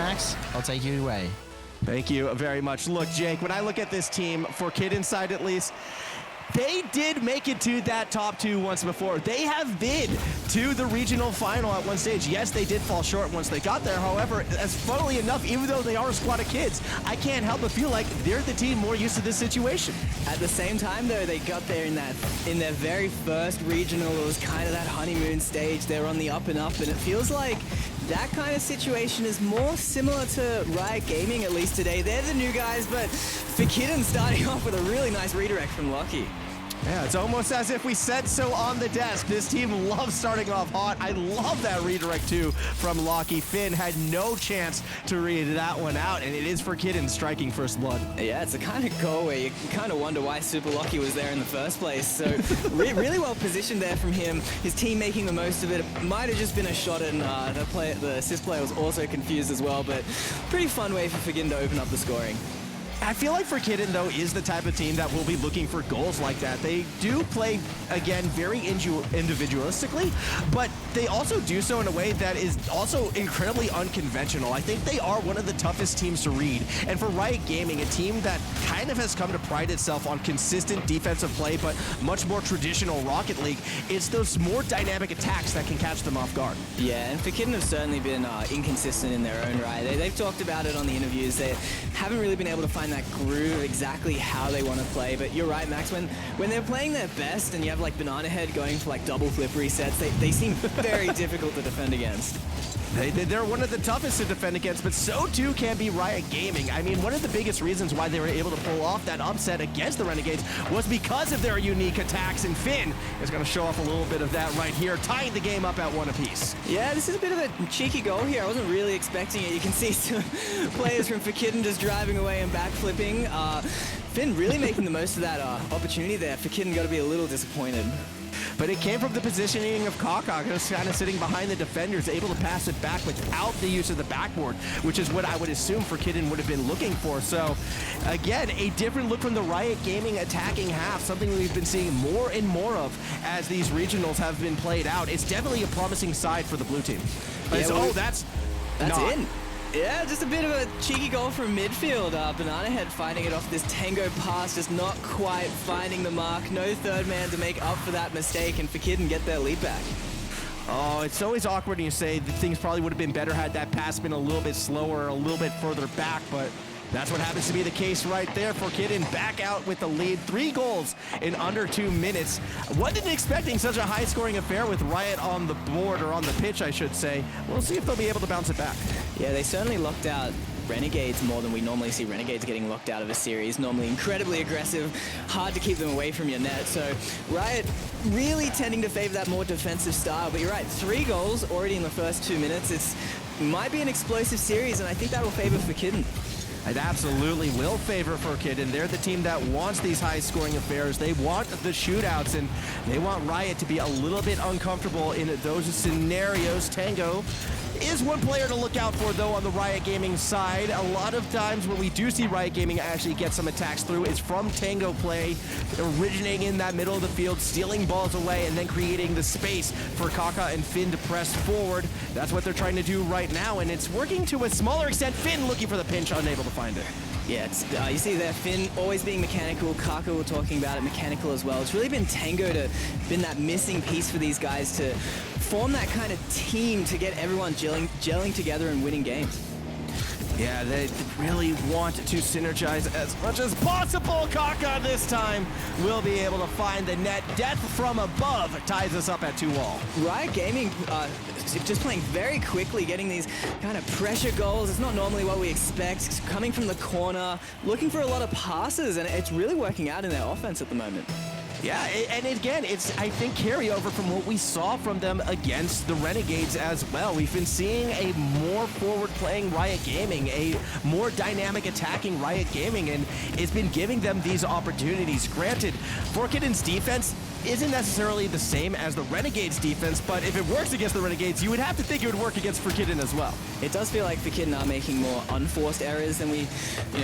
Max, I'll take you away. Thank you very much. Look, Jake, when I look at this team, Forkidden side at least, they did make it to that top 2 once before. They have been to the regional final at one stage. Yes, they did fall short once they got there. However, as funnily enough, even though they are a squad of kids, I can't help but feel like they're the team more used to this situation. At the same time, though, they got there in their very first regional. It was kind of that honeymoon stage. They were on the up and up, and it feels like that kind of situation is more similar to Riot Gaming, at least today. They're the new guys, but Forkidden starting off with a really nice redirect from Lucky. Yeah, it's almost as if we said so on the desk. This team loves starting off hot. I love that redirect too from Locky. Finn had no chance to read that one out, and it is Forkidden striking first blood. Yeah, it's a kind of goal where you kind of wonder why Super Lucky was there in the first place. So really well positioned there from him. His team making the most of it. It might have just been a shot, and the assist player was also confused as well, but pretty fun way for Forkidden to open up the scoring. I feel like Forkidden, though, is the type of team that will be looking for goals like that. They do play, again, very individualistically, but they also do so in a way that is also incredibly unconventional. I think they are one of the toughest teams to read. And for Riot Gaming, a team that kind of has come to pride itself on consistent defensive play, but much more traditional Rocket League, it's those more dynamic attacks that can catch them off guard. Yeah, and Forkidden have certainly been inconsistent in their own right. They've talked about it on the interviews. They haven't really been able to find that groove, exactly how they want to play. But you're right, Max, when they're playing their best and you have like Banana Head going for like double flip resets, they seem very difficult to defend against. They're one of the toughest to defend against, but so too can be Riot Gaming. I mean, one of the biggest reasons why they were able to pull off that upset against the Renegades was because of their unique attacks, and Finn is going to show off a little bit of that right here, tying the game up at 1 apiece. Yeah, this is a bit of a cheeky goal here. I wasn't really expecting it. You can see some players from Forkidden just driving away and backflipping. Finn really making the most of that opportunity there. Forkidden got to be a little disappointed. But it came from the positioning of Kaka, just kind of sitting behind the defenders, able to pass it back without the use of the backboard, which is what I would assume Forkidden would have been looking for. So, again, a different look from the Riot Gaming attacking half, something we've been seeing more and more of as these regionals have been played out. It's definitely a promising side for the blue team. Yeah, well, that's in. Yeah, just a bit of a cheeky goal from midfield. Banana Head fighting it off this tango pass, just not quite finding the mark. No third man to make up for that mistake, and Forkidden get their lead back. Oh, it's always awkward when you say that things probably would have been better had that pass been a little bit slower, a little bit further back, but that's what happens to be the case right there. Forkidden back out with the lead. 3 goals in under 2 minutes. Wasn't expecting such a high-scoring affair with Riot on the board, or on the pitch, I should say. We'll see if they'll be able to bounce it back. Yeah, they certainly locked out Renegades more than we normally see Renegades getting locked out of a series. Normally incredibly aggressive, hard to keep them away from your net. So Riot really tending to favor that more defensive style. But you're right, 3 goals already in the first 2 minutes. It might be an explosive series, and I think that will favor Forkidden. It absolutely will favor Forkidden. They're the team that wants these high-scoring affairs. They want the shootouts, and they want Riot to be a little bit uncomfortable in those scenarios. Tango is one player to look out for, though, on the Riot Gaming side. A lot of times when we do see Riot Gaming actually get some attacks through, it's from Tango play, originating in that middle of the field, stealing balls away, and then creating the space for Kaka and Finn to press forward. That's what they're trying to do right now, and it's working to a smaller extent. Finn looking for the pinch, unable to find it. Yeah, you see there, Finn always being mechanical. Kaka, we're talking about it, mechanical as well. It's really been Tango been that missing piece for these guys to form that kind of team to get everyone gelling together and winning games. Yeah, they really want to synergize as much as possible. Kaka this time will be able to find the net. Death from above ties us up at 2-all. Riot Gaming just playing very quickly, getting these kind of pressure goals. It's not normally what we expect. Coming from the corner, looking for a lot of passes, and it's really working out in their offense at the moment. Yeah, and again, it's, I think, carryover from what we saw from them against the Renegades as well. We've been seeing a more forward-playing Riot Gaming, a more dynamic attacking Riot Gaming, and it's been giving them these opportunities. Granted, Forkidden's defense isn't necessarily the same as the Renegades defense, but if it works against the Renegades, you would have to think it would work against Forkidden as well. It does feel like Forkidden are making more unforced errors than we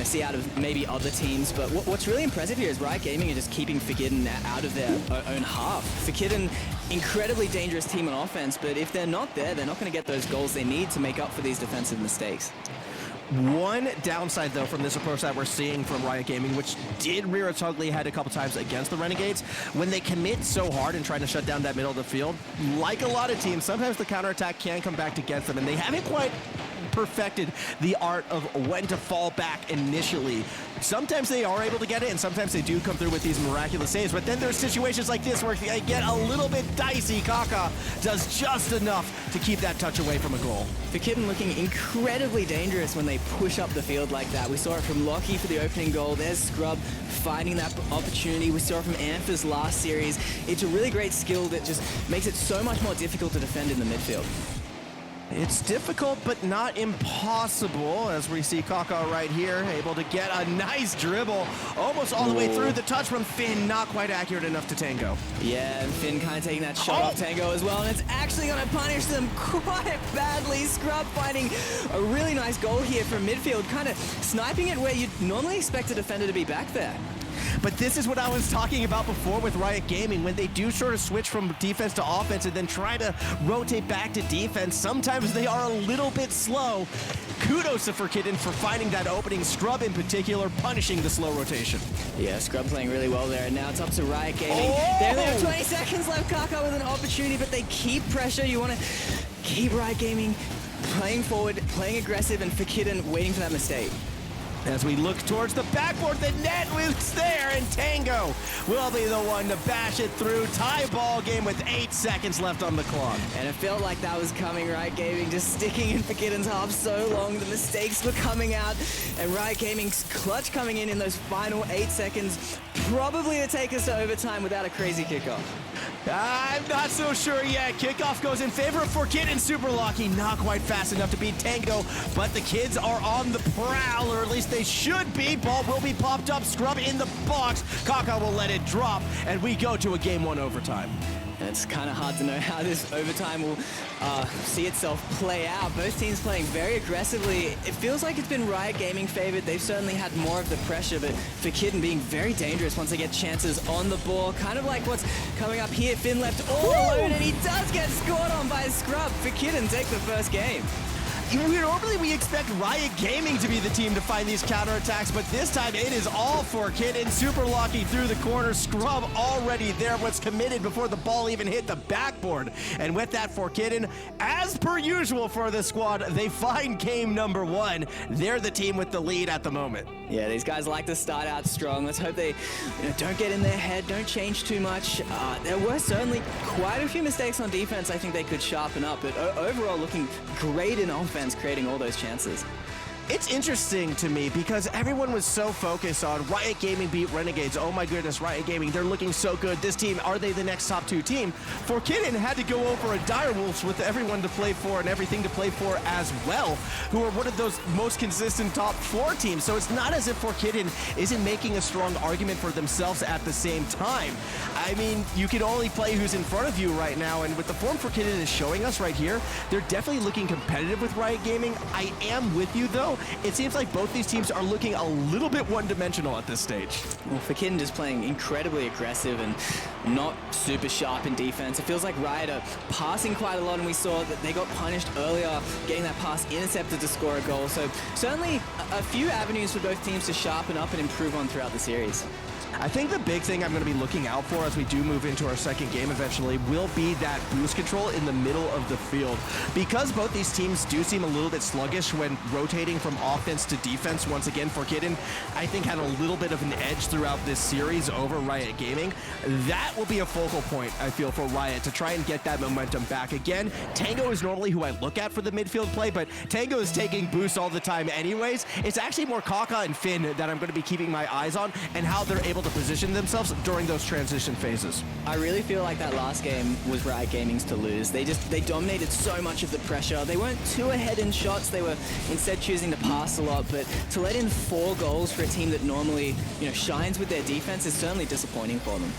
see out of maybe other teams, but what's really impressive here is Riot Gaming are just keeping Forkidden out of their own half. Forkidden, incredibly dangerous team on offense, but if they're not there, they're not going to get those goals they need to make up for these defensive mistakes. One downside, though, from this approach that we're seeing from Riot Gaming, which did rear its ugly head a couple times against the Renegades, when they commit so hard in trying to shut down that middle of the field, like a lot of teams, sometimes the counterattack can come back against them, and they haven't quite perfected the art of when to fall back initially. Sometimes they are able to get it, and sometimes they do come through with these miraculous saves, but then there's situations like this where they get a little bit dicey. Kaka does just enough to keep that touch away from a goal. Forkidden looking incredibly dangerous when they push up the field like that. We saw it from Lockie for the opening goal. There's Scrub finding that opportunity. We saw it from Ampha's last series. It's a really great skill that just makes it so much more difficult to defend in the midfield. It's difficult, but not impossible, as we see Kaka right here, able to get a nice dribble, almost all the way through. The touch from Finn, not quite accurate enough to Tango. Yeah, and Finn kind of taking that shot off Tango as well, and it's actually going to punish them quite badly. Scrub finding a really nice goal here from midfield, kind of sniping it where you'd normally expect a defender to be back there. But this is what I was talking about before with Riot Gaming. When they do sort of switch from defense to offense and then try to rotate back to defense, sometimes they are a little bit slow. Kudos to Forkidden for finding that opening. Scrub in particular punishing the slow rotation. Yeah, Scrub playing really well there, and now it's up to Riot Gaming. They only have 20 seconds left. Kaka with an opportunity, but they keep pressure. You want to keep Riot Gaming playing forward, playing aggressive, and Forkidden waiting for that mistake. As we look towards the backboard, the net was there, and Tango will be the one to bash it through. Tie ball game with 8 seconds left on the clock. And it felt like that was coming. Riot Gaming just sticking in Forkidden's half so long. The mistakes were coming out, and Riot Gaming's clutch coming in those final 8 seconds, probably to take us to overtime without a crazy kickoff. I'm not so sure yet. Kickoff goes in favor of Forkidden. Super Lucky, not quite fast enough to beat Tango, but the kids are on the prowl, or at least they should be. Ball will be popped up. Scrub in the box. Kaka will let it drop, and we go to a Game 1 overtime. And it's kind of hard to know how this overtime will see itself play out. Both teams playing very aggressively. It feels like it's been Riot Gaming favored. They've certainly had more of the pressure, but Forkidden being very dangerous once they get chances on the ball. Kind of like what's coming up here. Finn left all alone, and he does get scored on by Scrub. Forkidden take the first game. Normally we expect Riot Gaming to be the team to find these counterattacks, but this time it is all Forkidden. Super Lucky through the corner. Scrub already there, was committed before the ball even hit the backboard. And with that, Forkidden, as per usual for the squad, they find game number 1. They're the team with the lead at the moment. Yeah, these guys like to start out strong. Let's hope they don't get in their head, don't change too much. There were certainly quite a few mistakes on defense I think they could sharpen up, but overall looking great in offense, creating all those chances. It's interesting to me because everyone was so focused on Riot Gaming beat Renegades. Oh my goodness, Riot Gaming, they're looking so good. This team, are they the next top 2 team? Forkidden had to go over a Direwolves with everyone to play for and everything to play for as well, who are one of those most consistent top 4 teams. So it's not as if Forkidden isn't making a strong argument for themselves at the same time. I mean, you can only play who's in front of you right now, and with the form Forkidden is showing us right here, they're definitely looking competitive with Riot Gaming. I am with you though. It seems like both these teams are looking a little bit one-dimensional at this stage. Well, Forkidden just playing incredibly aggressive and not super sharp in defense. It feels like Riot are passing quite a lot, and we saw that they got punished earlier, getting that pass intercepted to score a goal. So certainly a few avenues for both teams to sharpen up and improve on throughout the series. I think the big thing I'm going to be looking out for as we do move into our second game eventually will be that boost control in the middle of the field. Because both these teams do seem a little bit sluggish when rotating from offense to defense, once again, Forkidden, I think, had a little bit of an edge throughout this series over Riot Gaming. That will be a focal point, I feel, for Riot to try and get that momentum back. Again, Tango is normally who I look at for the midfield play, but Tango is taking boosts all the time anyways. It's actually more Kaka and Finn that I'm going to be keeping my eyes on and how they're able to position themselves during those transition phases. I really feel like that last game was Riot Gaming's to lose. They dominated so much of the pressure. They weren't too ahead in shots. They were instead choosing to pass a lot, but to let in 4 goals for a team that normally, shines with their defense is certainly disappointing for them.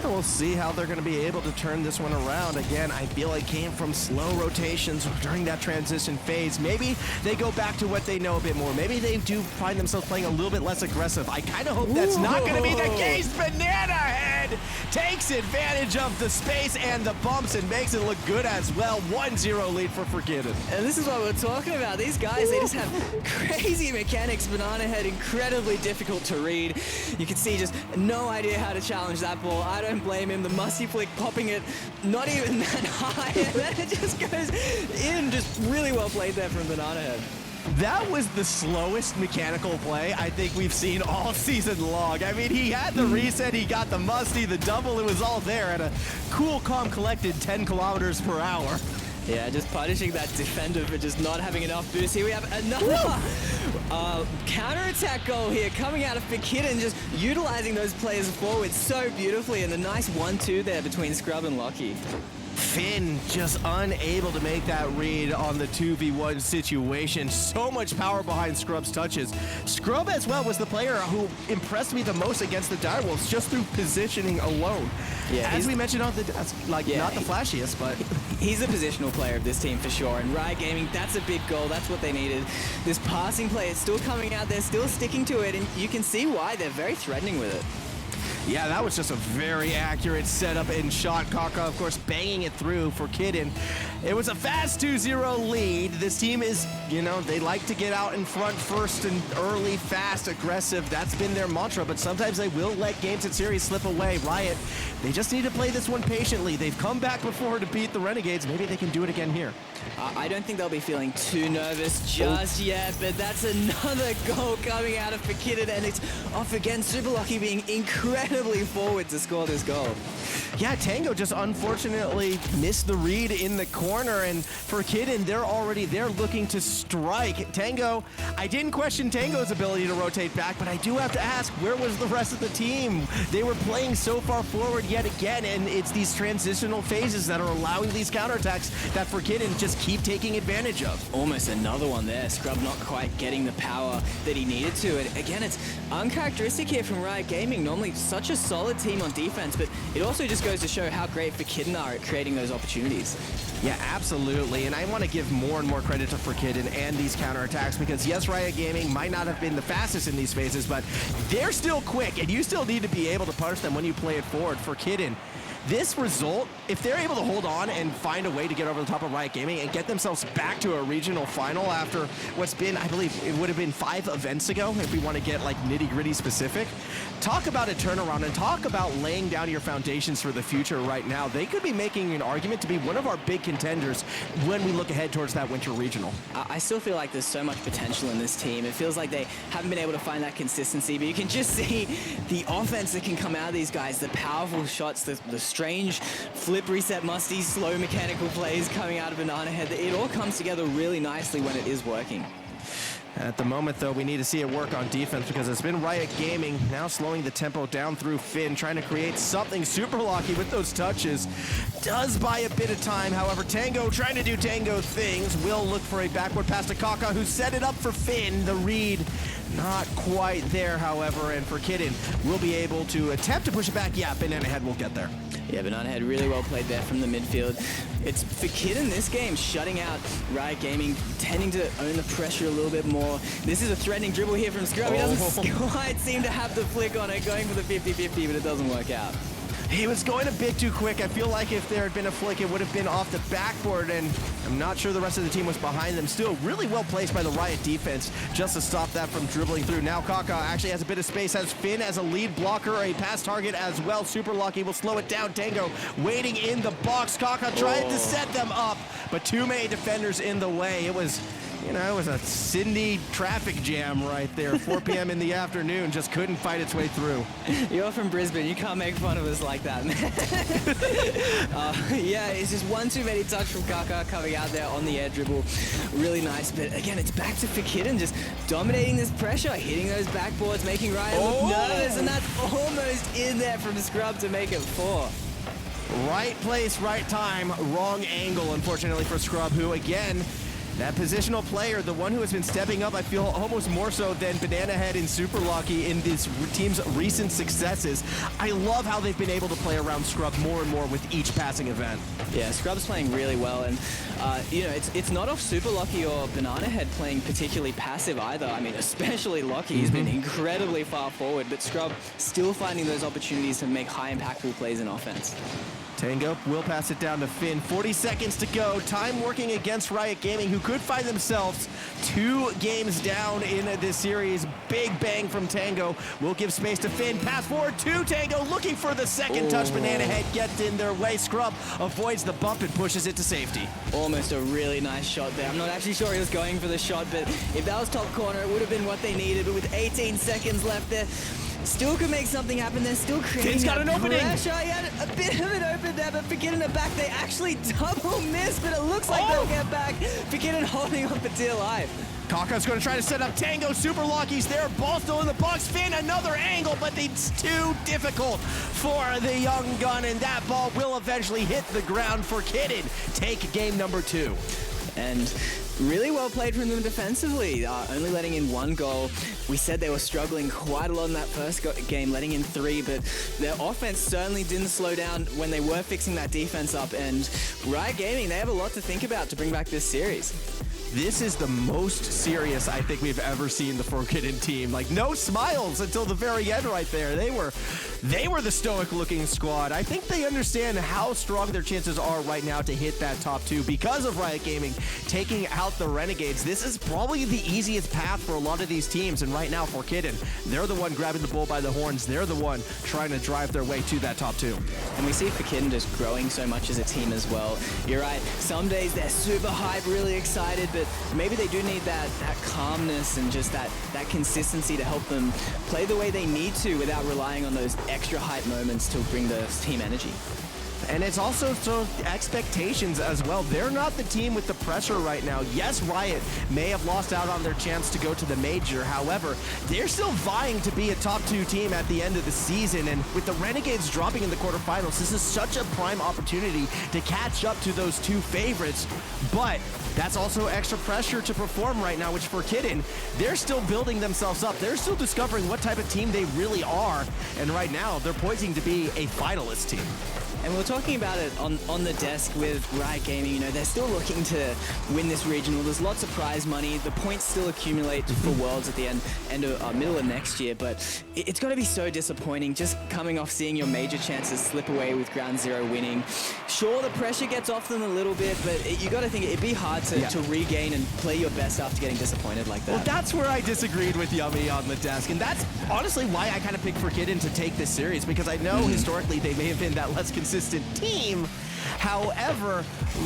And we'll see how they're going to be able to turn this one around. Again, I feel it came from slow rotations during that transition phase. Maybe they go back to what they know a bit more. Maybe they do find themselves playing a little bit less aggressive. I kind of hope that's not going to be the case. Banana Head takes advantage of the space and the bumps and makes it look good as well. 1-0 lead for Forkidden. And this is what we're talking about. These guys, they just have crazy mechanics. Banana Head, incredibly difficult to read. You can see just no idea how to challenge that ball. I don't blame him. The musty flick popping it not even that high, and then it just goes in. Just really well played there from Banana Head. That was the slowest mechanical play I think we've seen all season long. I mean, he had the reset, he got the musty, the double, it was all there at a cool, calm, collected 10 kilometers per hour. Yeah, just punishing that defender for just not having enough boost. Here we have another counter-attack goal here coming out of Forkidden, just utilizing those players forward so beautifully, and the nice 1-2 there between Scrub and Lockie. Finn just unable to make that read on the 2v1 situation. So much power behind Scrub's touches. Scrub as well was the player who impressed me the most against the Direwolves just through positioning alone. Yeah, as we mentioned on the, not the flashiest, but he's a positional player of this team for sure. And Riot Gaming, that's a big goal. That's what they needed. This passing play is still coming out. They're still sticking to it, and you can see why they're very threatening with it. Yeah, that was just a very accurate setup and shot. Kaka, of course, banging it through for Forkidden. It was a fast 2-0 lead. This team is, you know, they like to get out in front first and early, fast, aggressive. That's been their mantra, but sometimes they will let games and series slip away. Riot, they just need to play this one patiently. They've come back before to beat the Renegades. Maybe they can do it again here. I don't think they'll be feeling too nervous just yet, but that's another goal coming out of Forkidden, and it's off again. Super Lucky being incredibly forward to score this goal. Yeah, Tango just unfortunately missed the read in the corner, and Forkidden, they're already there looking to strike. Tango, I didn't question Tango's ability to rotate back, but I do have to ask, where was the rest of the team? They were playing so far forward yet again, and it's these transitional phases that are allowing these counterattacks that Forkidden just keep taking advantage of. Almost another one there. Scrub not quite getting the power that he needed to. And again, it's uncharacteristic here from Riot Gaming. Normally such a solid team on defense, but it also just goes to show how great Forkidden are at creating those opportunities. Yeah, absolutely. And I want to give more and more credit to Forkidden and these counterattacks because, yes, Riot Gaming might not have been the fastest in these phases, but they're still quick, and you still need to be able to punish them when you play it forward. Forkidden, this result, if they're able to hold on and find a way to get over the top of Riot Gaming and get themselves back to a regional final after what's been, I believe, it would have been 5 events ago, if we want to get like nitty-gritty specific. Talk about a turnaround and talk about laying down your foundations for the future right now. They could be making an argument to be one of our big contenders when we look ahead towards that winter regional. I still feel like there's so much potential in this team. It feels like they haven't been able to find that consistency, but you can just see the offense that can come out of these guys, the powerful shots, the strange flip reset musty slow mechanical plays coming out of Banana Head. It all comes together really nicely when it is working. At the moment, though, we need to see it work on defense because it's been Riot Gaming now slowing the tempo down through Finn, trying to create something. Super Lucky with those touches does buy a bit of time. However, Tango trying to do Tango things will look for a backward pass to Kaka, who set it up for Finn. The read not quite there, however, and Forkidden will be able to attempt to push it back. Yeah, Banana Head will get there. Yeah, Banana Head really well played there from the midfield. It's Forkidden this game shutting out Riot Gaming, tending to own the pressure a little bit more. This is a threatening dribble here from Scrub. He doesn't quite seem to have the flick on it, going for the 50-50, but it doesn't work out. He was going a bit too quick. I feel like if there had been a flick, it would have been off the backboard, and I'm not sure the rest of the team was behind them. Still really well placed by the Riot defense just to stop that from dribbling through. Now Kaka actually has a bit of space, has Finn as a lead blocker, a pass target as well. Super Lucky will slow it down. Tango waiting in the box. Kaka tried to set them up, but too many defenders in the way. It was, you know, it was a Sydney traffic jam right there. 4 p.m. in the afternoon, just couldn't fight its way through. You're from Brisbane, you can't make fun of us like that, man. Yeah, it's just one too many touch from Kaka coming out there on the air dribble. Really nice, but again, it's back to Forkidden, just dominating this pressure, hitting those backboards, making Riot look nervous, and that's almost in there from Scrub to make it 4. Right place, right time, wrong angle, unfortunately, for Scrub, who, again, That positional player, the one who has been stepping up, I feel almost more so than Banana Head and Super Lucky in this team's recent successes. I love how they've been able to play around Scrub more and more with each passing event. Yeah, Scrub's playing really well, and you know, it's not off Super Lucky or Banana Head playing particularly passive either. I mean, especially Lucky, he's been incredibly far forward, but Scrub still finding those opportunities to make high impactful plays in offense. Tango will pass it down to Finn. 40 seconds to go. Time working against Riot Gaming, who could find themselves 2 games down in this series. Big bang from Tango. Will give space to Finn. Pass forward to Tango, looking for the second touch. Banana Head gets in their way. Scrub avoids the bump and pushes it to safety. Almost a really nice shot there. I'm not actually sure he was going for the shot, but if that was top corner, it would have been what they needed. But with 18 seconds left there, still could make something happen. They're still creating got an opening. pressure. He had a bit of an open there, but Forkidden it back. They actually double missed, but it looks like they'll get back. Forkidden holding on for dear life. Kaka's going to try to set up Tango. Super Lucky's there. Ball still in the box. Finn, another angle, but it's too difficult for the young gun, and that ball will eventually hit the ground. Forkidden take game number 2. And really well played from them defensively, only letting in 1 goal. We said they were struggling quite a lot in that first game, letting in 3, but their offense certainly didn't slow down when they were fixing that defense up. And Riot Gaming, they have a lot to think about to bring back this series. This is the most serious I think we've ever seen the Forkidden team. Like, no smiles until the very end right there. They were the stoic-looking squad. I think they understand how strong their chances are right now to hit that top 2 because of Riot Gaming taking out the Renegades. This is probably the easiest path for a lot of these teams, and right now Forkidden, they're the one grabbing the bull by the horns. They're the one trying to drive their way to that top 2. And we see Forkidden just growing so much as a team as well. You're right, some days they're super hype, really excited, but maybe they do need that calmness and just that consistency to help them play the way they need to without relying on those extra hype moments to bring the team energy. And it's also expectations as well. They're not the team with the pressure right now. Yes, Riot may have lost out on their chance to go to the major. However, they're still vying to be a top 2 team at the end of the season. And with the Renegades dropping in the quarterfinals, this is such a prime opportunity to catch up to those 2 favorites. But that's also extra pressure to perform right now, which Forkidden, they're still building themselves up. They're still discovering what type of team they really are. And right now, they're poising to be a finalist team. And we're talking about it on the desk with Riot Gaming. You know, they're still looking to win this regional. There's lots of prize money. The points still accumulate for Worlds at the middle of next year. But it's got to be so disappointing just coming off seeing your major chances slip away with Ground Zero winning. Sure, the pressure gets off them a little bit, but you got to think it'd be hard to regain and play your best after getting disappointed like that. Well, that's where I disagreed with Yummy on the desk. And that's honestly why I kind of picked Forkidden to take this series, because I know historically they may have been that less consistent team. However,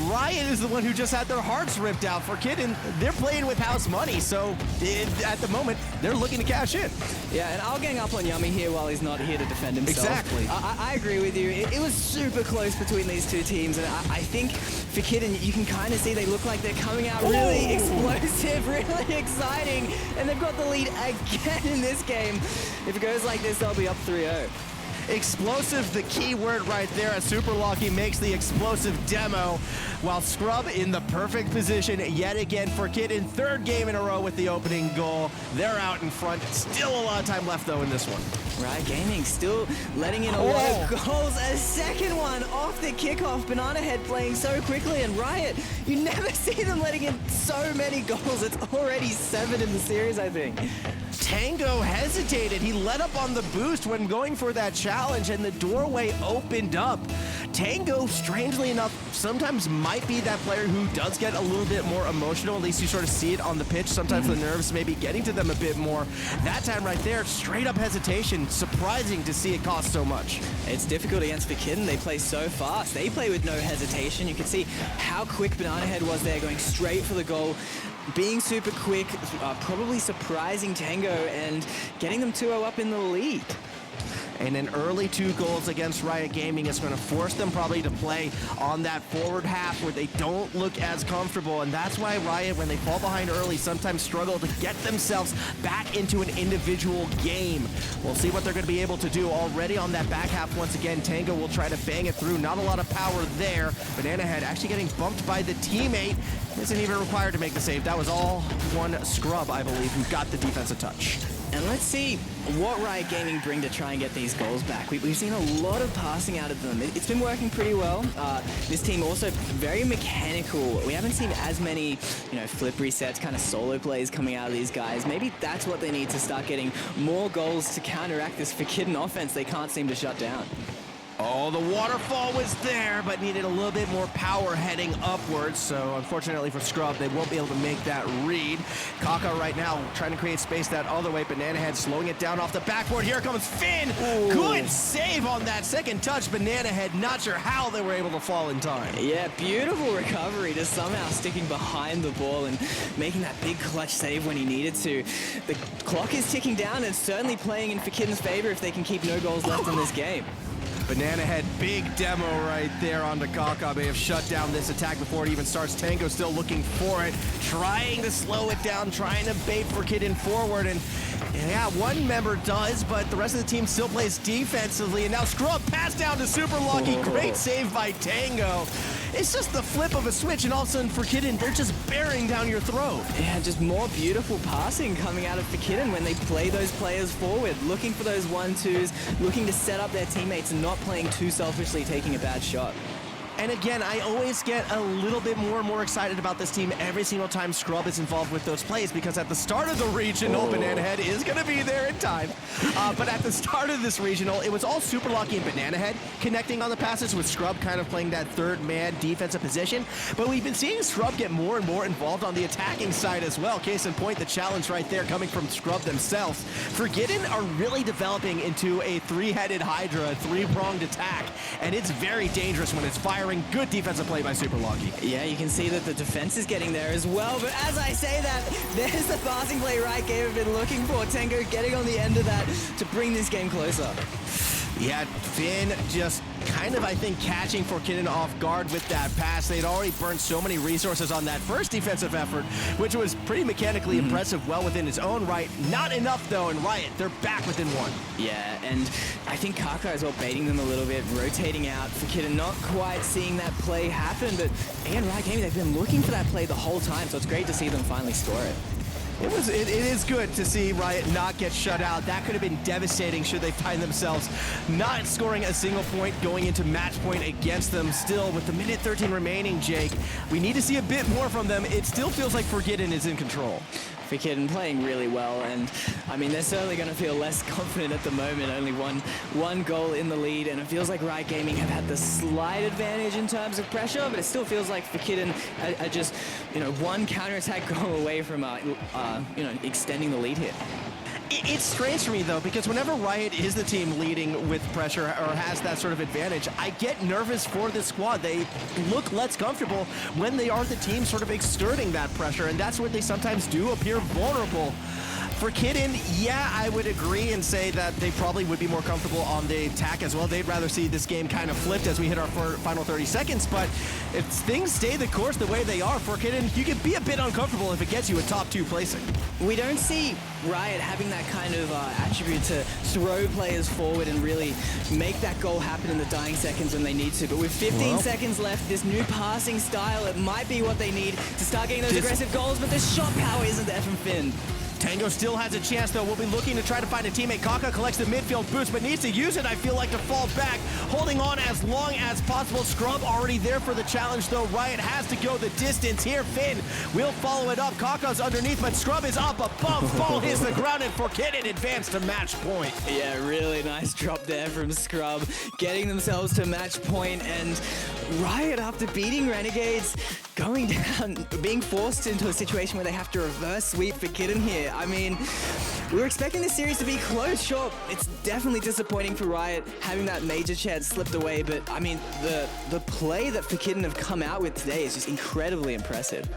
Riot is the one who just had their hearts ripped out. Forkidden, they're playing with house money, so at the moment, they're looking to cash in. Yeah, and I'll gang up on Yummy here while he's not here to defend himself. Exactly. I agree with you. It was super close between these 2 teams, and I think Forkidden, you can kind of see they look like they're coming out really explosive, really exciting, and they've got the lead again in this game. If it goes like this, they'll be up 3-0. Explosive, the key word right there, as Super Lucky makes the explosive demo, while Scrub in the perfect position yet again. Forkidden, 3rd game in a row with the opening goal. They're out in front. Still a lot of time left, though, in this one. Riot Gaming still letting in a lot of goals. A second one off the kickoff. Banana Head playing so quickly, and Riot, you never see them letting in so many goals. It's already 7 in the series, I think. Tango hesitated. He let up on the boost when going for that challenge, and the doorway opened up. Tango, strangely enough, sometimes might be that player who does get a little bit more emotional. At least you sort of see it on the pitch. Sometimes the nerves may be getting to them a bit more. That time right there, straight up hesitation. Surprising to see it cost so much. It's difficult against Forkidden. They play so fast. They play with no hesitation. You can see how quick Banana Head was there, going straight for the goal. Being super quick, probably surprising Tango and getting them 2-0 up in the lead. And an early 2 goals against Riot Gaming is going to force them probably to play on that forward half where they don't look as comfortable. And that's why Riot, when they fall behind early, sometimes struggle to get themselves back into an individual game. We'll see what they're going to be able to do. Already on that back half, once again, Tango will try to bang it through. Not a lot of power there. Banana Head actually getting bumped by the teammate. Isn't even required to make the save. That was all one Scrub, I believe, who got the defensive touch. And let's see what Riot Gaming bring to try and get these goals back. We've seen a lot of passing out of them. It's been working pretty well. This team also very mechanical. We haven't seen as many, flip resets, kind of solo plays coming out of these guys. Maybe that's what they need to start getting more goals to counteract this Forkidden offense they can't seem to shut down. Oh, the waterfall was there, but needed a little bit more power heading upwards. So unfortunately for Scrub, they won't be able to make that read. Kaka right now trying to create space that other way. Banana Head slowing it down off the backboard. Here comes Finn. Ooh. Good save on that second touch. Banana Head, not sure how they were able to fall in time. Yeah, beautiful recovery, just somehow sticking behind the ball and making that big clutch save when he needed to. The clock is ticking down and certainly playing in Forkidden's favor if they can keep no goals left in this game. Banana Head, big demo right there on the Kaka. May have shut down this attack before it even starts. Tango still looking for it, trying to slow it down, trying to bait Forkidden forward. And yeah, one member does, but the rest of the team still plays defensively. And now Scrub pass down to Super Lucky. Great save by Tango. It's just the flip of a switch, and all of a sudden Forkidden, they're just bearing down your throat. Yeah, just more beautiful passing coming out of Forkidden when they play those players forward, looking for those 1-2s, looking to set up their teammates and not playing too selfishly, taking a bad shot. And again, I always get a little bit more and more excited about this team every single time Scrub is involved with those plays, because at the start of the regional, Banana Head is going to be there in time. But at the start of this regional, it was all Super Lucky and Banana Head connecting on the passes, with Scrub kind of playing that third man defensive position. But we've been seeing Scrub get more and more involved on the attacking side as well. Case in point, the challenge right there coming from Scrub themselves. Forkidden are really developing into a 3-headed Hydra, a 3-pronged attack, and it's very dangerous when it's firing. Good defensive play by Super Lucky. Yeah, you can see that the defense is getting there as well, but as I say that, there's the passing play Riot Game have been looking for. Tango getting on the end of that to bring this game closer. Yeah, Finn just kind of, I think, catching Forkidden off guard with that pass. They'd already burned so many resources on that first defensive effort, which was pretty mechanically impressive, well within its own right. Not enough, though, and Riot, they're back within 1. Yeah, and I think Kaka as well baiting them a little bit, rotating out. Forkidden not quite seeing that play happen, but again, Riot Gaming, they've been looking for that play the whole time, so it's great to see them finally store it. It is good to see Riot not get shut out. That could have been devastating should they find themselves not scoring a single point going into match point against them. Still, with the minute 13 remaining, Jake, we need to see a bit more from them. It still feels like Forkidden is in control. Forkidden playing really well, and I mean, they're certainly going to feel less confident at the moment. Only one goal in the lead, and it feels like Riot Gaming have had the slight advantage in terms of pressure, but it still feels like Forkidden are just, one counterattack goal away from, extending the lead here. It's strange for me, though, because whenever Riot is the team leading with pressure or has that sort of advantage, I get nervous for this squad. They look less comfortable when they are the team sort of exerting that pressure, and that's where they sometimes do appear vulnerable. Forkidden, yeah, I would agree and say that they probably would be more comfortable on the attack as well. They'd rather see this game kind of flipped as we hit our final 30 seconds, but if things stay the course the way they are, Forkidden, you could be a bit uncomfortable if it gets you a top 2 placing. We don't see Riot having that kind of attribute to throw players forward and really make that goal happen in the dying seconds when they need to. But with 15 seconds left, this new passing style, it might be what they need to start getting those aggressive goals, but the shot power isn't there from Finn. Tango still has a chance, though. We'll be looking to try to find a teammate. Kaka collects the midfield boost, but needs to use it, I feel like, to fall back. Holding on as long as possible. Scrub already there for the challenge, though. Riot has to go the distance here. Finn will follow it up. Kaka's underneath, but Scrub is up above. Ball hits the ground, and Forkidden advance to match point. Yeah, really nice drop there from Scrub. Getting themselves to match point, and Riot, after beating Renegades, going down, being forced into a situation where they have to reverse sweep Forkidden here. I mean, we were expecting this series to be close. Sure, it's definitely disappointing for Riot having that major chance slipped away, but I mean, the play that Forkidden have come out with today is just incredibly impressive.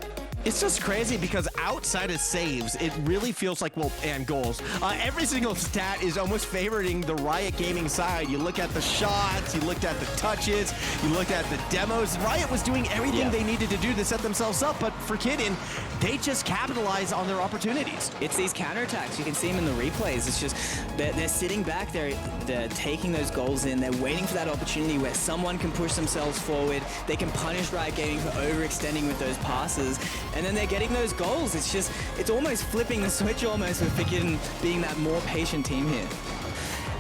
It's just crazy because outside of saves, it really feels like, well, and goals. Every single stat is almost favoring the Riot Gaming side. You look at the shots, you looked at the touches, you looked at the demos. Riot was doing everything they needed to do to set themselves up, but Forkidden, they just capitalize on their opportunities. It's these counterattacks. You can see them in the replays. It's just they're sitting back, they're taking those goals in, they're waiting for that opportunity where someone can push themselves forward, they can punish Riot Gaming for overextending with those passes, and then they're getting those goals. It's almost flipping the switch almost with Forkidden being that more patient team here.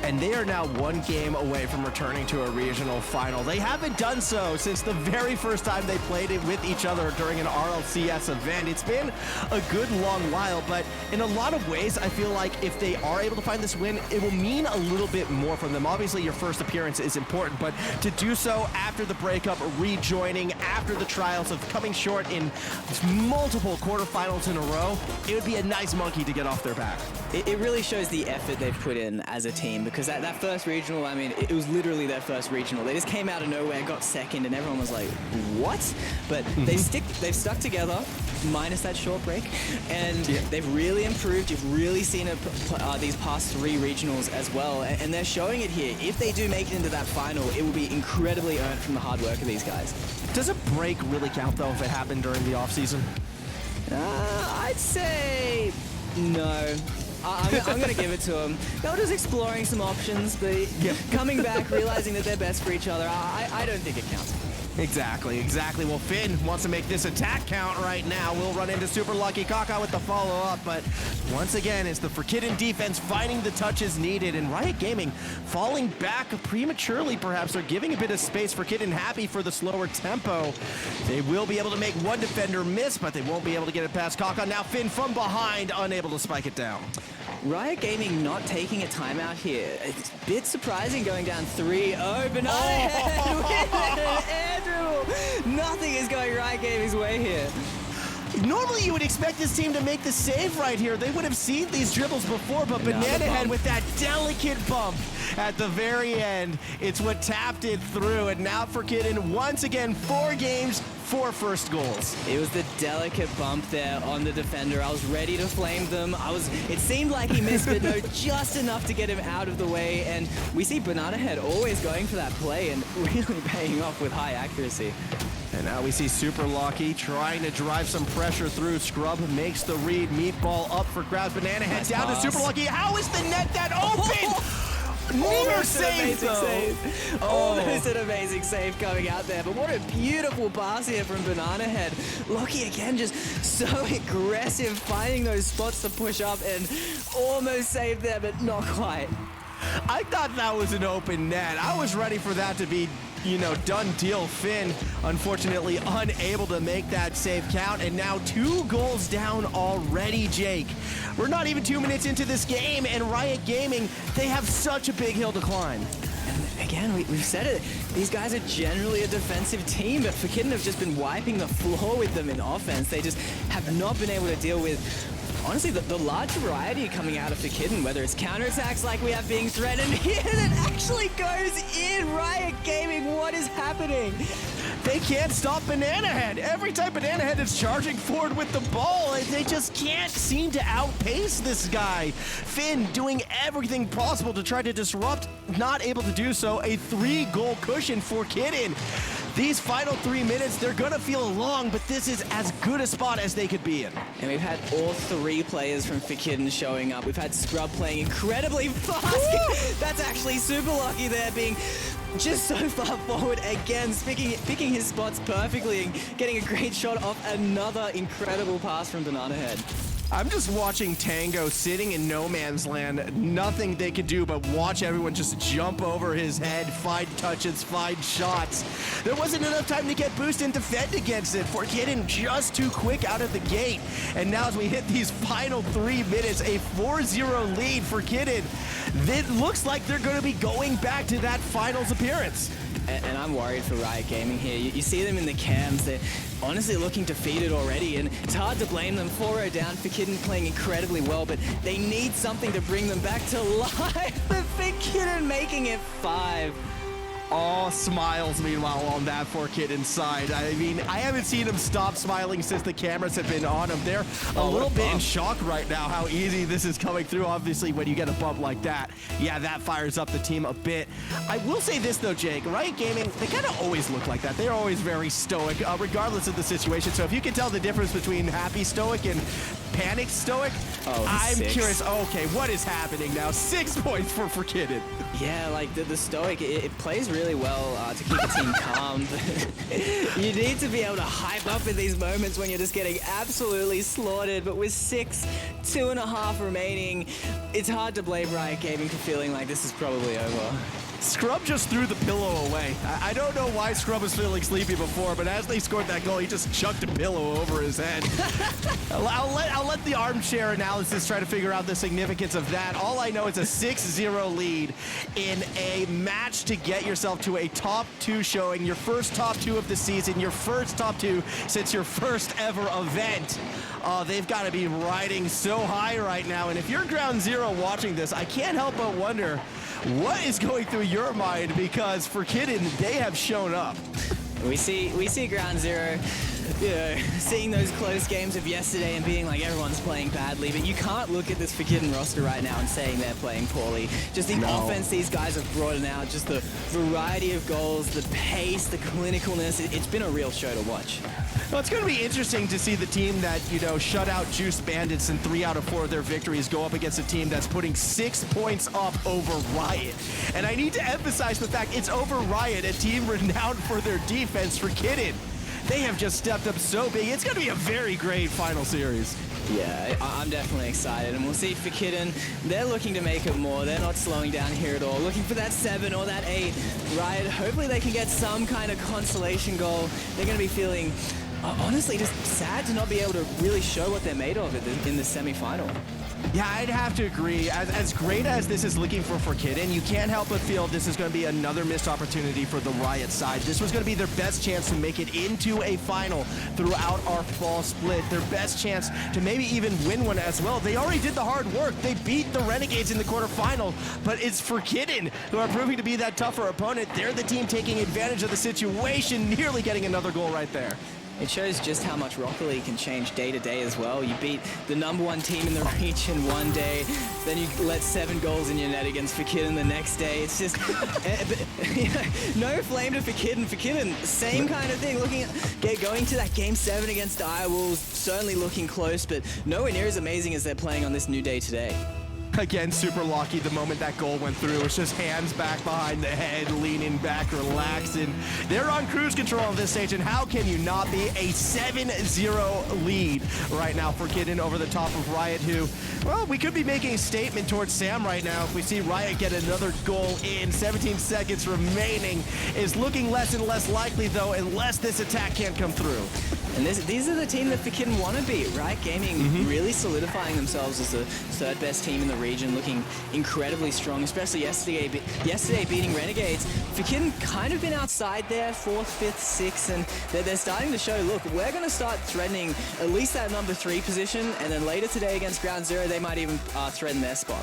And they are now one game away from returning to a regional final. They haven't done so since the very first time they played it with each other during an RLCS event. It's been a good long while, but in a lot of ways, I feel like if they are able to find this win, it will mean a little bit more from them. Obviously, your first appearance is important, but to do so after the breakup, rejoining, after the trials of coming short in multiple quarterfinals in a row, it would be a nice monkey to get off their back. It really shows the effort they've put in as a team, because that first regional, I mean, it was literally their first regional. They just came out of nowhere, got second, and everyone was like, what? But they've stuck together, minus that short break, and they've really improved. You've really seen it these past 3 regionals as well, and they're showing it here. If they do make it into that final, it will be incredibly earned from the hard work of these guys. Does a break really count, though, if it happened during the offseason? I'd say no. I'm going to give it to them. They were just exploring some options, but coming back, realizing that they're best for each other, I don't think it counts. Exactly. Well, Finn wants to make this attack count right now. We'll run into Super Lucky Kaka with the follow-up, but once again, it's the Forkidden defense finding the touches needed, and Riot Gaming falling back prematurely, perhaps. They're giving a bit of space. Forkidden happy for the slower tempo. They will be able to make one defender miss, but they won't be able to get it past Kaka. Now Finn from behind, unable to spike it down. Riot Gaming not taking a timeout here. It's a bit surprising going down 3-0. Banana Head with an air dribble. Nothing is going Riot Gaming's way here. Normally you would expect this team to make the save right here. They would have seen these dribbles before, but Banana Head with that delicate bump at the very end. It's what tapped it through, and now Forkidden once again 4 games, 4 first goals. It was the delicate bump there on the defender. I was ready to flame them. It seemed like he missed, but no, just enough to get him out of the way. And we see Banana Head always going for that play and really paying off with high accuracy. And now we see Super Lucky trying to drive some pressure through. Scrub makes the read. Meatball up for grabs. Banana Head down to Super Lucky. How is the net that open? Near save, though. Almost an amazing save coming out there, but what a beautiful pass here from Banana Head. Lucky again, just so aggressive, finding those spots to push up and almost saved there, but not quite. I thought that was an open net. I was ready for that to be, done deal. Finn, unfortunately, unable to make that save count, and now 2 goals down already, Jake. We're not even 2 minutes into this game, and Riot Gaming, they have such a big hill to climb. And again, we've said it, these guys are generally a defensive team, but Forkidden have just been wiping the floor with them in offense. They just have not been able to deal with, honestly, the large variety coming out of Forkidden, whether it's counterattacks like we have being threatened here that actually goes in. Riot Gaming, what is happening? They can't stop Banana Head. Every time Banana Head is charging forward with the ball, they just can't seem to outpace this guy. Finn doing everything possible to try to disrupt, not able to do so. A 3-goal cushion for Forkidden. These final 3 minutes, they're gonna feel long, but this is as good a spot as they could be in. And we've had all 3 players from Forkidden showing up. We've had Scrub playing incredibly fast. That's actually Super Lucky there, being just so far forward again, picking his spots perfectly and getting a great shot off another incredible pass from Banana Head. I'm just watching Tango sitting in no man's land. Nothing they could do but watch everyone just jump over his head, find touches, find shots. There wasn't enough time to get boost and defend against it. Forkidden just too quick out of the gate. And now as we hit these final 3 minutes, a 4-0 lead for Forkidden. It looks like they're going to be going back to that finals appearance. And I'm worried for Riot Gaming here. You see them in the cams, they're honestly looking defeated already, and it's hard to blame them. 4-0 down, Forkidden playing incredibly well, but they need something to bring them back to life. But Forkidden making it 5. all smiles, meanwhile, on that Forkidden side. I mean, I haven't seen him stop smiling since the cameras have been on him. They're a little bit in shock right now how easy this is coming through. Obviously, when you get a bump like that, yeah, that fires up the team a bit. I will say this, though, Jake. Riot Gaming, they kind of always look like that. They're always very stoic, regardless of the situation. So if you can tell the difference between happy stoic and panicked stoic, I'm curious. Okay, what is happening now? 6 points for Forkidden. Yeah, like the stoic, it plays really well to keep the team calm. You need to be able to hype up in these moments when you're just getting absolutely slaughtered. But with 2.5 remaining, it's hard to blame Riot Gaming for feeling like this is probably over. Scrub just threw the pillow away. I don't know why Scrub was feeling sleepy before, but as they scored that goal, he just chucked a pillow over his head. I'll let the armchair analysis try to figure out the significance of that. All I know is a 6-0 lead in a match to get yourself to a top 2 showing, your first top 2 of the season, your first top 2 since your first ever event. They've got to be riding so high right now, and if you're Ground Zero watching this, I can't help but wonder what is going through your mind, because Forkidden, they have shown up. We see Ground Zero, you know, seeing those close games of yesterday and being like everyone's playing badly, but you can't look at this Forkidden roster right now and saying they're playing poorly. Just the offense these guys have brought in out, just the variety of goals, the pace, the clinicalness. It's been a real show to watch. Well, it's going to be interesting to see the team that, you know, shut out Juice Bandits in 3 out of 4 of their victories go up against a team that's putting 6 points up over Riot. And I need to emphasize the fact it's over Riot, a team renowned for their defense. Forkidden, they have just stepped up so big. It's going to be a very great final series. Yeah, I'm definitely excited, and we'll see Forkidden. They're looking to make it more. They're not slowing down here at all. Looking for that 7 or that 8. Riot, hopefully they can get some kind of consolation goal. They're going to be feeling, honestly, just sad to not be able to really show what they're made of in the semi-final. Yeah, I'd have to agree. As great as this is looking for Forkidden, you can't help but feel this is going to be another missed opportunity for the Riot side. This was going to be their best chance to make it into a final throughout our fall split. Their best chance to maybe even win one as well. They already did the hard work. They beat the Renegades in the quarterfinal, but it's Forkidden who are proving to be that tougher opponent. They're the team taking advantage of the situation, nearly getting another goal right there. It shows just how much Rocket League can change day to day as well. You beat the #1 team in the region one day, then you let 7 goals in your net against Forkidden the next day. It's just no flame to Forkidden. Forkidden, same kind of thing. Going to that Game 7 against Direwolves, certainly looking close, but nowhere near as amazing as they're playing on this new day today. Again, super lucky the moment that goal went through. It's just hands back behind the head, leaning back, relaxing. They're on cruise control at this stage, and how can you not be? A 7-0 lead right now for Forkidden over the top of Riot, who, well, we could be making a statement towards Sam right now if we see Riot get another goal in. 17 seconds remaining is looking less and less likely, though, unless this attack can't come through. And these are the team that Forkidden want to beat. Riot Gaming really solidifying themselves as the 3rd best team in the region, looking incredibly strong, especially yesterday beating Renegades. Forkidden kind of been outside there, 4th, 5th, 6th, and they're starting to show, look, we're going to start threatening at least that #3 position, and then later today against Ground Zero, they might even threaten their spot.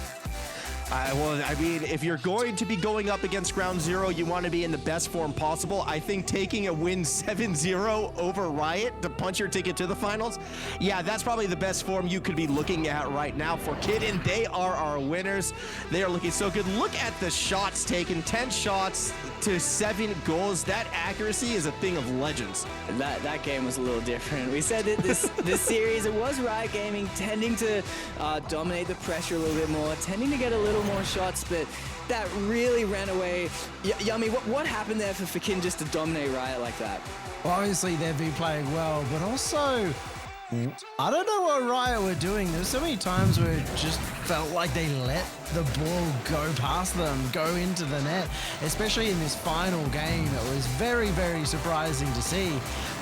Well, I mean, if you're going to be going up against Ground Zero, you want to be in the best form possible. I think taking a win 7-0 over Riot to punch your ticket to the finals, yeah, that's probably the best form you could be looking at right now. Forkidden, they are our winners. They are looking so good. Look at the shots taken, 10 shots to 7 goals. That accuracy is a thing of legends. That game was a little different. We said that this series, it was Riot Gaming tending to dominate the pressure a little bit more, tending to get a little more shots, but that really ran away. Yummy, what happened there for Forkidden just to dominate Riot like that? Well, obviously they've been playing well, but also I don't know what Riot were doing. There's so many times where it just felt like they let the ball go past them, go into the net, especially in this final game. It was very, very surprising to see.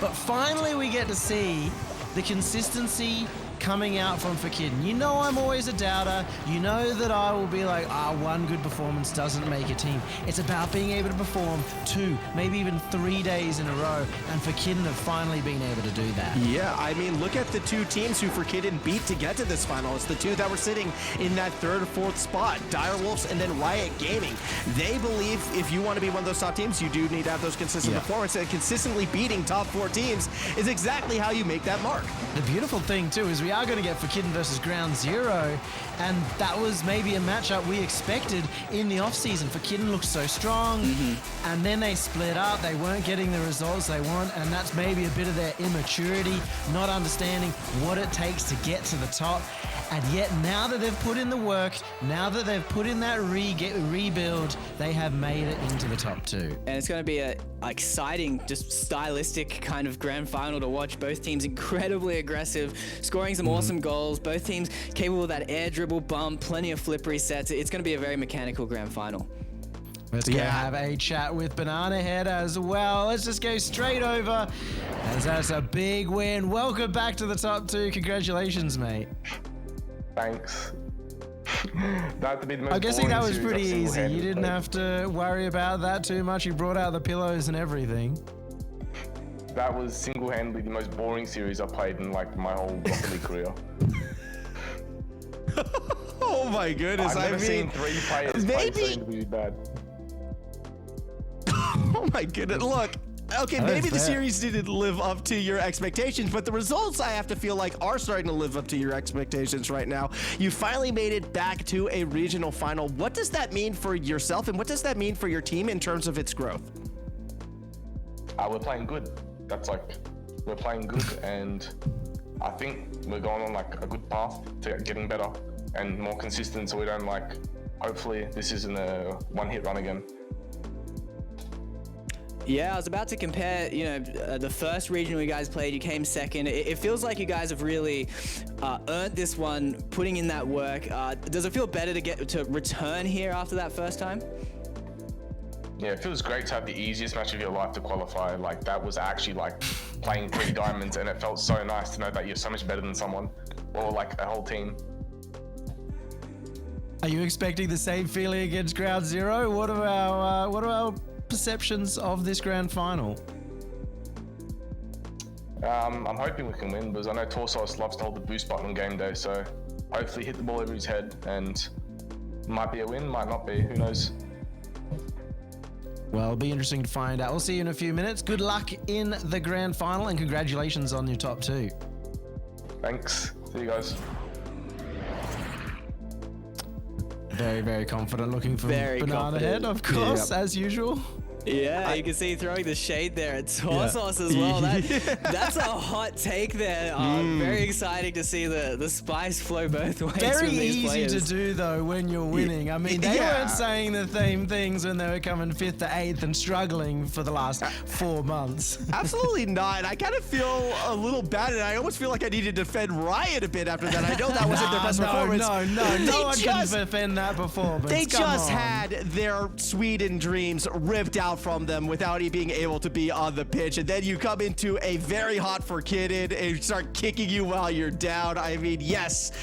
But finally we get to see the consistency coming out from Forkidden. You know I'm always a doubter. You know that I will be like, one good performance doesn't make a team. It's about being able to perform 2, maybe even 3 days in a row, and Forkidden have finally been able to do that. Yeah, I mean, look at the 2 teams who Forkidden beat to get to this final. It's the 2 that were sitting in that 3rd or 4th spot, Direwolves and then Riot Gaming. They believe if you want to be one of those top teams, you do need to have those consistent performances, and consistently beating top 4 teams is exactly how you make that mark. The beautiful thing too is we are going to get Forkidden versus Ground Zero, and that was maybe a matchup we expected in the offseason. Forkidden looked so strong, and then they split up. They weren't getting the results they want, and that's maybe a bit of their immaturity, not understanding what it takes to get to the top. And yet now that they've put in the work, now that they've put in that rebuild, they have made it into the top 2. And it's going to be a exciting, just stylistic kind of grand final to watch. Both teams incredibly aggressive, scoring some awesome goals. Both teams capable of that air dribble bump, plenty of flip resets. It's going to be a very mechanical grand final. Let's go have a chat with Banana Head as well. Let's just go straight over, as that's a big win. Welcome back to the top 2. Congratulations, mate. Thanks. I'm guessing that was pretty easy. You didn't have to worry about that too much. You brought out the pillows and everything. That was single-handedly the most boring series I played in like my whole Rocket League career. Oh my goodness! I've never seen 3 players play so individually bad. Oh my goodness! Look. Okay, maybe the series didn't live up to your expectations, but the results, I have to feel like, are starting to live up to your expectations right now. You finally made it back to a regional final. What does that mean for yourself, and what does that mean for your team in terms of its growth? We're playing good. We're playing good, and I think we're going on like a good path to getting better and more consistent, so we don't hopefully this isn't a one-hit run again. Yeah, I was about to compare, the first regional you guys played, you came second. It feels like you guys have really earned this one, putting in that work. Does it feel better to get to return here after that first time? Yeah, it feels great to have the easiest match of your life to qualify. Like, that was actually playing 3 diamonds, and it felt so nice to know that you're so much better than someone, or like a whole team. Are you expecting the same feeling against Ground Zero? What about perceptions of this grand final? I'm hoping we can win, because I know Torsos loves to hold the boost button on game day, so hopefully hit the ball over his head, and might be a win, might not be, who knows. Well, it'll be interesting to find out. We'll see you in a few minutes. Good luck in the grand final, and congratulations on your top 2. Thanks. See you guys. Very, very confident looking for Very Banana confident. Head, of course, as usual. Yeah, you can see throwing the shade there at Torsos as well. That's a hot take there. Very exciting to see the spice flow both ways. Very from these easy players. to do, though, when you're winning. I mean, they weren't saying the same things when they were coming 5th to 8th and struggling for the last 4 months. Absolutely not. I kind of feel a little bad, and I almost feel like I need to defend Riot a bit after that. I know that wasn't their best performance. No one can defend that performance. They just had their Sweden dreams ripped out from them without being able to be on the pitch, and then you come into a very hot Forkidden and start kicking you while you're down. I mean, yes,